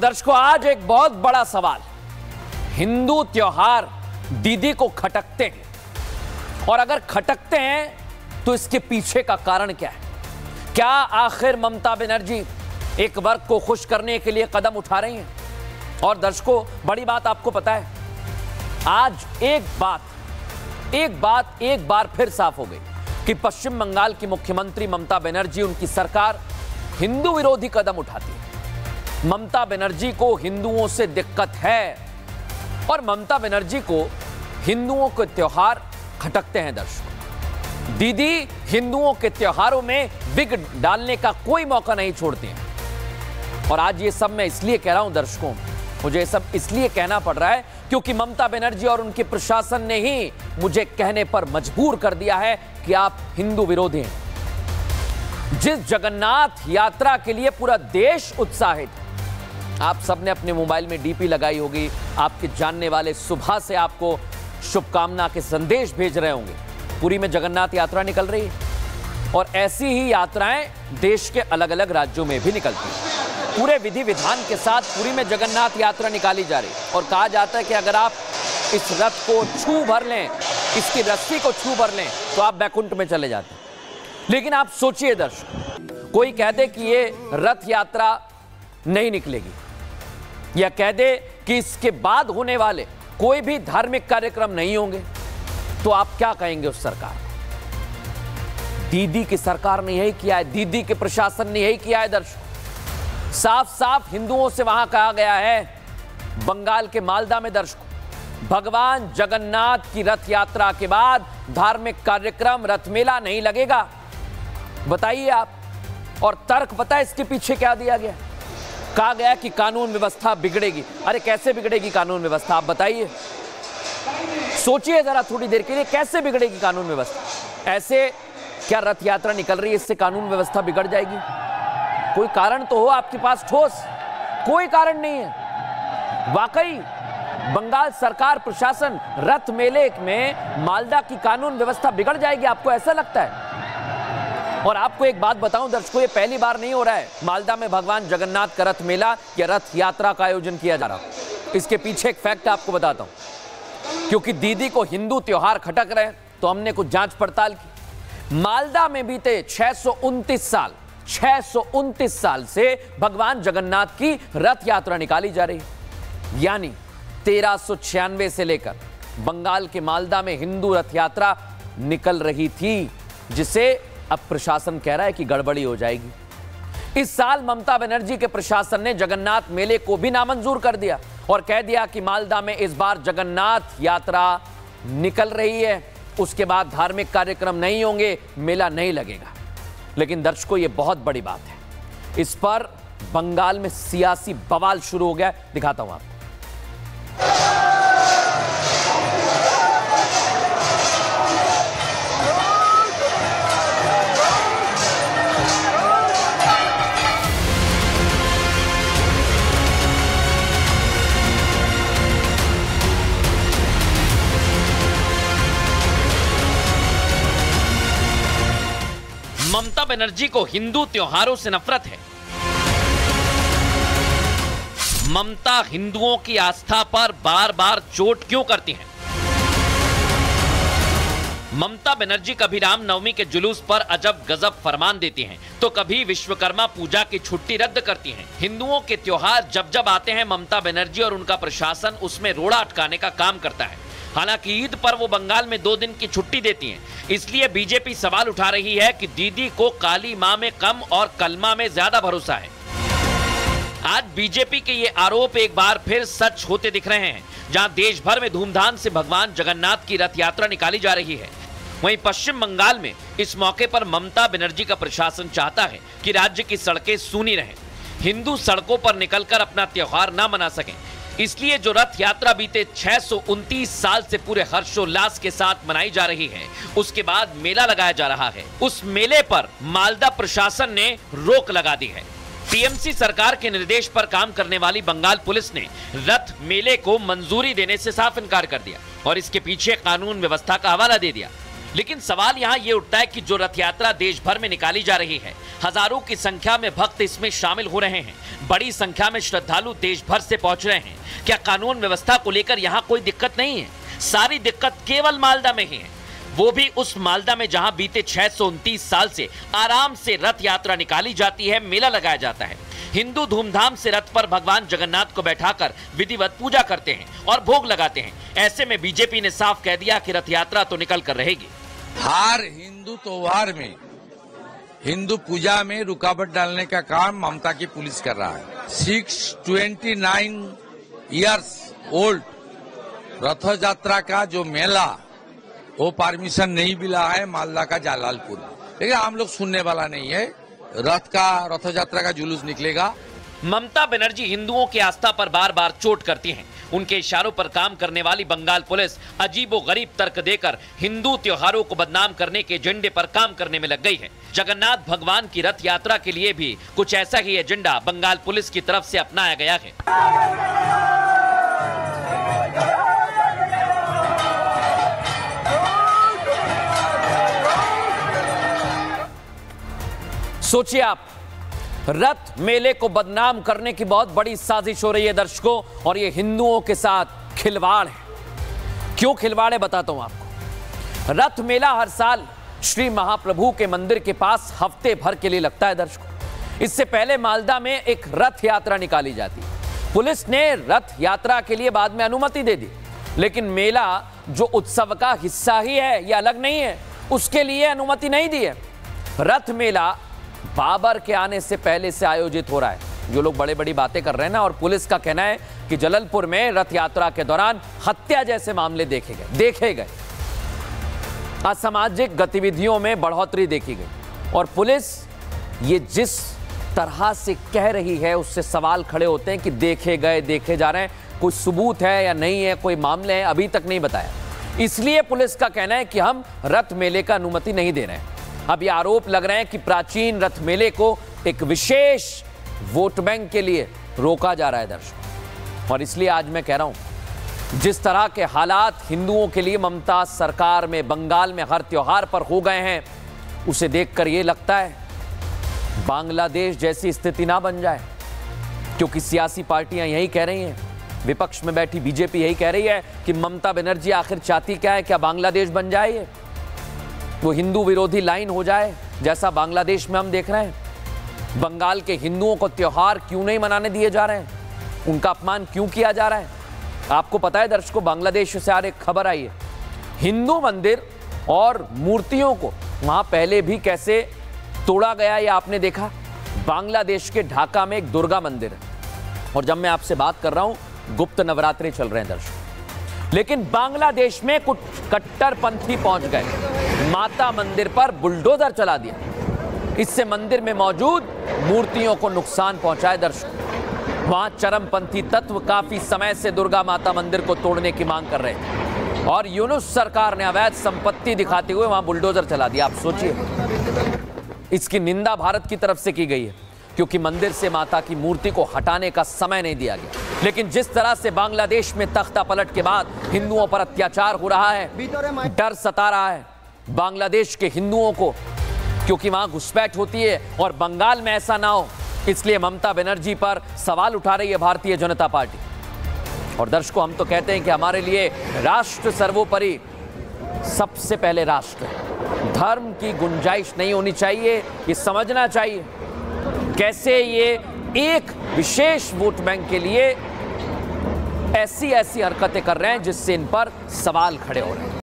दर्शकों, आज एक बहुत बड़ा सवाल। हिंदू त्योहार दीदी को खटकते हैं, और अगर खटकते हैं तो इसके पीछे का कारण क्या है? क्या आखिर ममता बनर्जी एक वर्ग को खुश करने के लिए कदम उठा रही हैं? और दर्शकों, बड़ी बात आपको पता है, आज एक बार फिर साफ हो गई कि पश्चिम बंगाल की मुख्यमंत्री ममता बनर्जी, उनकी सरकार हिंदू विरोधी कदम उठाती है। ममता बनर्जी को हिंदुओं से दिक्कत है और ममता बनर्जी को हिंदुओं के त्योहार खटकते हैं। दर्शकों, दीदी हिंदुओं के त्योहारों में विघ्न डालने का कोई मौका नहीं छोड़ती हैं। और आज ये सब मैं इसलिए कह रहा हूं दर्शकों, मुझे ये सब इसलिए कहना पड़ रहा है क्योंकि ममता बनर्जी और उनके प्रशासन ने ही मुझे कहने पर मजबूर कर दिया है कि आप हिंदू विरोधी हैं। जिस जगन्नाथ यात्रा के लिए पूरा देश उत्साहित है, आप सबने अपने मोबाइल में डीपी लगाई होगी, आपके जानने वाले सुबह से आपको शुभकामना के संदेश भेज रहे होंगे। पुरी में जगन्नाथ यात्रा निकल रही है और ऐसी ही यात्राएं देश के अलग अलग राज्यों में भी निकलती हैं। पूरे विधि विधान के साथ पुरी में जगन्नाथ यात्रा निकाली जा रही है और कहा जाता है कि अगर आप इस रथ को छू भर लें, इसकी रस्सी को छू भर लें, तो आप बैकुंठ में चले जाते हैं। लेकिन आप सोचिए दर्शक, कोई कह दे कि ये रथ यात्रा नहीं निकलेगी, या कह दे कि इसके बाद होने वाले कोई भी धार्मिक कार्यक्रम नहीं होंगे, तो आप क्या कहेंगे उस सरकार? दीदी की सरकार ने यही किया है, दीदी के प्रशासन ने यही किया है। दर्शक, साफ साफ हिंदुओं से वहां कहा गया है, बंगाल के मालदा में दर्शकों, भगवान जगन्नाथ की रथ यात्रा के बाद धार्मिक कार्यक्रम, रथ मेला नहीं लगेगा। बताइए आप। और तर्क पता है इसके पीछे क्या दिया गया? कहा गया कि कानून व्यवस्था बिगड़ेगी। अरे कैसे बिगड़ेगी कानून व्यवस्था, आप बताइए। सोचिए जरा थोड़ी देर के लिए, कैसे बिगड़ेगी कानून व्यवस्था? ऐसे क्या रथ यात्रा निकल रही है, इससे कानून व्यवस्था बिगड़ जाएगी? कोई कारण तो हो आपके पास ठोस। कोई कारण नहीं है। वाकई बंगाल सरकार, प्रशासन, रथ मेले में मालदा की कानून व्यवस्था बिगड़ जाएगी, आपको ऐसा लगता है? और आपको एक बात बताऊं दर्शकों, ये पहली बार नहीं हो रहा है मालदा में भगवान जगन्नाथ का रथ मेला या रथ यात्रा का आयोजन किया जा रहा। इसके पीछे एक फैक्ट आपको बताता हूं, क्योंकि दीदी को हिंदू त्योहार खटक रहे हैं, तो हमने कुछ जांच पड़ताल की। मालदा में बीते 629 साल से भगवान जगन्नाथ की रथ यात्रा निकाली जा रही है। यानी 1396 से लेकर बंगाल के मालदा में हिंदू रथ यात्रा निकल रही थी, जिसे अब प्रशासन कह रहा है कि गड़बड़ी हो जाएगी। इस साल ममता बनर्जी के प्रशासन ने जगन्नाथ मेले को भी नामंजूर कर दिया और कह दिया कि मालदा में इस बार जगन्नाथ यात्रा निकल रही है, उसके बाद धार्मिक कार्यक्रम नहीं होंगे, मेला नहीं लगेगा। लेकिन दर्शकों, यह बहुत बड़ी बात है। इस पर बंगाल में सियासी बवाल शुरू हो गया। दिखाता हूं आपको। ममता बनर्जी को हिंदू त्योहारों से नफरत है। ममता हिंदुओं की आस्था पर बार बार चोट क्यों करती हैं? ममता बनर्जी कभी रामनवमी के जुलूस पर अजब गजब फरमान देती हैं, तो कभी विश्वकर्मा पूजा की छुट्टी रद्द करती हैं। हिंदुओं के त्योहार जब जब आते हैं, ममता बनर्जी और उनका प्रशासन उसमें रोड़ा अटकाने का काम करता है। हालांकि ईद पर वो बंगाल में 2 दिन की छुट्टी देती हैं। इसलिए बीजेपी सवाल उठा रही है कि दीदी को काली मां में कम और कलमा में ज्यादा भरोसा है। आज बीजेपी के ये आरोप एक बार फिर सच होते दिख रहे हैं। जहां देश भर में धूमधाम से भगवान जगन्नाथ की रथ यात्रा निकाली जा रही है, वहीं पश्चिम बंगाल में इस मौके पर ममता बनर्जी का प्रशासन चाहता है कि राज्य की सड़कें सूनी रहें, हिंदू सड़कों पर निकलकर अपना त्योहार न मना सकें। इसलिए जो रथ यात्रा बीते 629 साल से पूरे हर्षोल्लास के साथ मनाई जा रही है, उसके बाद मेला लगाया जा रहा है, उस मेले पर मालदा प्रशासन ने रोक लगा दी है। टीएमसी सरकार के निर्देश पर काम करने वाली बंगाल पुलिस ने रथ मेले को मंजूरी देने से साफ इनकार कर दिया और इसके पीछे कानून व्यवस्था का हवाला दे दिया। लेकिन सवाल यहां यह उठता है कि जो रथ यात्रा देश भर में निकाली जा रही है, हजारों की संख्या में भक्त इसमें शामिल हो रहे हैं, बड़ी संख्या में श्रद्धालु देश भर से पहुंच रहे हैं। क्या कानून व्यवस्था को लेकर यहां कोई दिक्कत नहीं है? सारी दिक्कत केवल मालदा में ही है, वो भी उस मालदा में जहां बीते 629 साल से आराम से रथ यात्रा निकाली जाती है, मेला लगाया जाता है। हिंदू धूमधाम से रथ पर भगवान जगन्नाथ को बैठाकर विधिवत पूजा करते हैं और भोग लगाते हैं। ऐसे में बीजेपी ने साफ कह दिया कि रथ यात्रा तो निकल कर रहेगी। हर हिंदू त्योहार में, हिंदू पूजा में रुकावट डालने का काम ममता की पुलिस कर रहा है। 629 इयर्स ओल्ड रथ यात्रा का जो मेला, वो परमिशन नहीं मिला है मालदा का जालालपुर। लेकिन हम लोग सुनने वाला नहीं है, रथ यात्रा का जुलूस निकलेगा। ममता बनर्जी हिंदुओं की आस्था पर बार बार चोट करती हैं। उनके इशारों पर काम करने वाली बंगाल पुलिस अजीबोगरीब तर्क देकर हिंदू त्योहारों को बदनाम करने के एजेंडे पर काम करने में लग गई है। जगन्नाथ भगवान की रथ यात्रा के लिए भी कुछ ऐसा ही एजेंडा बंगाल पुलिस की तरफ से अपनाया गया है। सोचिए आप, रथ मेले को बदनाम करने की बहुत बड़ी साजिश हो रही है दर्शकों, और ये हिंदुओं के साथ खिलवाड़ है। क्यों खिलवाड़ है बताता हूं आपको। रथ मेला हर साल श्री महाप्रभु के मंदिर के पास हफ्ते भर के लिए लगता है दर्शकों। इससे पहले मालदा में एक रथ यात्रा निकाली जाती है। पुलिस ने रथ यात्रा के लिए बाद में अनुमति दे दी, लेकिन मेला जो उत्सव का हिस्सा ही है, यह अलग नहीं है, उसके लिए अनुमति नहीं दी है। रथ मेला बाबर के आने से पहले से आयोजित हो रहा है। जो लोग बड़ी बड़ी बातें कर रहे हैं ना, और पुलिस का कहना है कि जललपुर में रथ यात्रा के दौरान हत्या जैसे मामले देखे गए, असामाजिक गतिविधियों में बढ़ोतरी देखी गई, और पुलिस ये जिस तरह से कह रही है उससे सवाल खड़े होते हैं कि देखे जा रहे हैं, कोई सबूत है या नहीं है, कोई मामले हैं, अभी तक नहीं बताया। इसलिए पुलिस का कहना है कि हम रथ मेले का अनुमति नहीं दे रहे हैं। अब ये आरोप लग रहे हैं कि प्राचीन रथ मेले को एक विशेष वोट बैंक के लिए रोका जा रहा है दर्शक। और इसलिए आज मैं कह रहा हूं, जिस तरह के हालात हिंदुओं के लिए ममता सरकार में बंगाल में हर त्योहार पर हो गए हैं, उसे देखकर यह लगता है बांग्लादेश जैसी स्थिति ना बन जाए। क्योंकि सियासी पार्टियां यही कह रही हैं, विपक्ष में बैठी बीजेपी यही कह रही है कि ममता बनर्जी आखिर चाहती क्या है? क्या बांग्लादेश बन जाए? वो हिंदू विरोधी लाइन हो जाए जैसा बांग्लादेश में हम देख रहे हैं। बंगाल के हिंदुओं को त्योहार क्यों नहीं मनाने दिए जा रहे हैं? उनका अपमान क्यों किया जा रहा है? आपको पता है दर्शकों, बांग्लादेश से आज एक खबर आई है, हिंदू मंदिर और मूर्तियों को वहां पहले भी कैसे तोड़ा गया, ये आपने देखा। बांग्लादेश के ढाका में एक दुर्गा मंदिर है, और जब मैं आपसे बात कर रहा हूं गुप्त नवरात्रि चल रहे हैं दर्शकों, लेकिन बांग्लादेश में कुछ कट्टरपंथी पहुंच गए, माता मंदिर पर बुलडोजर चला दिया, इससे मंदिर में मौजूद मूर्तियों को नुकसान पहुंचाए दर्शकों। वहां चरमपंथी तत्व काफी समय से दुर्गा माता मंदिर को तोड़ने की मांग कर रहे थे, और यूनुस सरकार ने अवैध संपत्ति दिखाते हुए वहां बुलडोजर चला दिया। आप सोचिए, इसकी निंदा भारत की तरफ से की गई है, क्योंकि मंदिर से माता की मूर्ति को हटाने का समय नहीं दिया गया। लेकिन जिस तरह से बांग्लादेश में तख्ता पलट के बाद हिंदुओं पर अत्याचार हो रहा है, डर सता रहा है बांग्लादेश के हिंदुओं को, क्योंकि वहां घुसपैठ होती है, और बंगाल में ऐसा ना हो, इसलिए ममता बनर्जी पर सवाल उठा रही है भारतीय जनता पार्टी। और दर्शकों, हम तो कहते हैं कि हमारे लिए राष्ट्र सर्वोपरि, सबसे पहले राष्ट्र, धर्म की गुंजाइश नहीं होनी चाहिए। ये समझना चाहिए कैसे ये एक विशेष वोट बैंक के लिए ऐसी हरकतें कर रहे हैं जिससे इन पर सवाल खड़े हो रहे हैं।